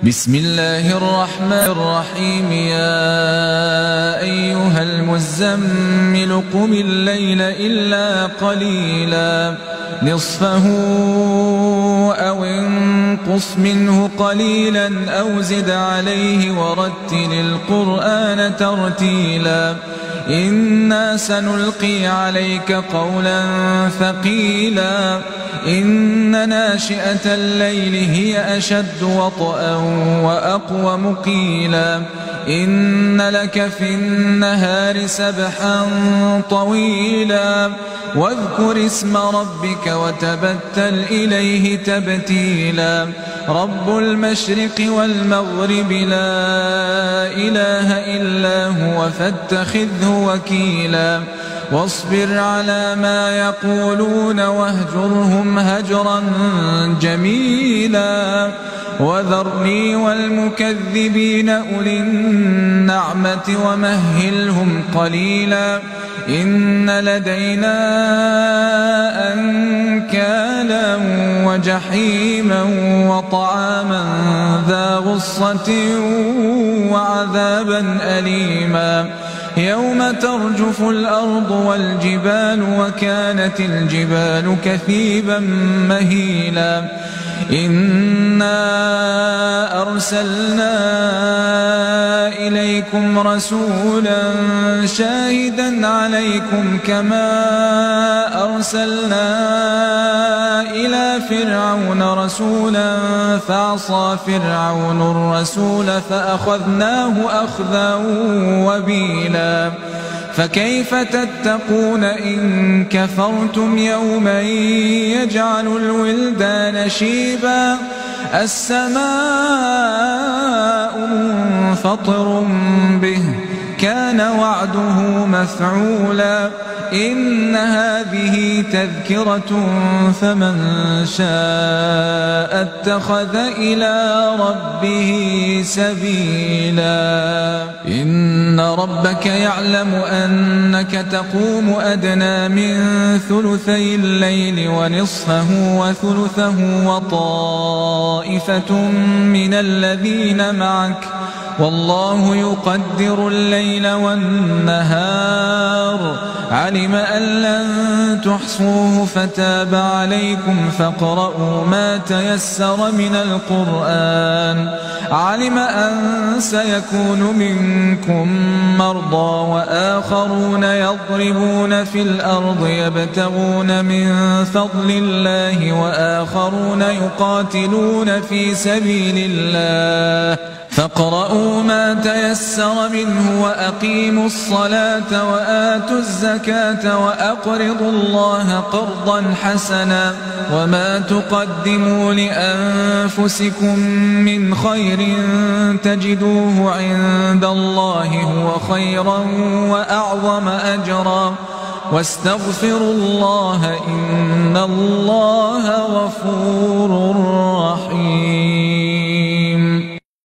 بسم الله الرحمن الرحيم. يا أيها المزمل قم الليل إلا قليلا نصفه أو انقص منه قليلا أو زد عليه ورتل القرآن ترتيلا إنا سنلقي عليك قولا ثقيلا إن ناشئة الليل هي أشد وطئا وأقوم قيلا إن لك في النهار سبحا طويلا واذكر اسم ربك وتبتل إليه تبتيلا رب المشرق والمغرب لا إله إلا هو فاتخذه وكيلا واصبر على ما يقولون واهجرهم هجرا جميلا وذرني والمكذبين أولي النعمة ومهلهم قليلا إن لدينا أنكالا وجحيما وطعاما ذا غصة وعذابا أليما يوم ترجف الأرض والجبال وكانت الجبال كثيبا مهيلا إنا أرسلنا إليكم رسولا شاهدا عليكم كما أرسلنا إلى فرعون رسولا فعصى فرعون الرسول فأخذناه أخذا وبيلا فكيف تتقون إن كفرتم يوما يجعل الولدان شيبا السماء منفطر به كان وعده مفعولا إن هذه تذكرة فمن شاء اتخذ إلى ربه سبيلا إن ربك يعلم أنك تقوم أدنى من ثلثي الليل ونصفه وثلثه وطائفة من الذين معك والله يقدر الليل والنهار علم أن لن تحصوه فتاب عليكم فاقرؤوا ما تيسر من القرآن علم أن سيكون منكم مرضى وآخرون يضربون في الأرض يبتغون من فضل الله وآخرون يقاتلون في سبيل الله فاقرؤوا ما تيسر منه وأقيموا الصلاة وآتوا الزكاة وأقرضوا الله قرضا حسنا وما تقدموا لأنفسكم من خير تجدوه عند الله هو خيرا وأعظم أجرا واستغفروا الله إن الله غفور رحيم.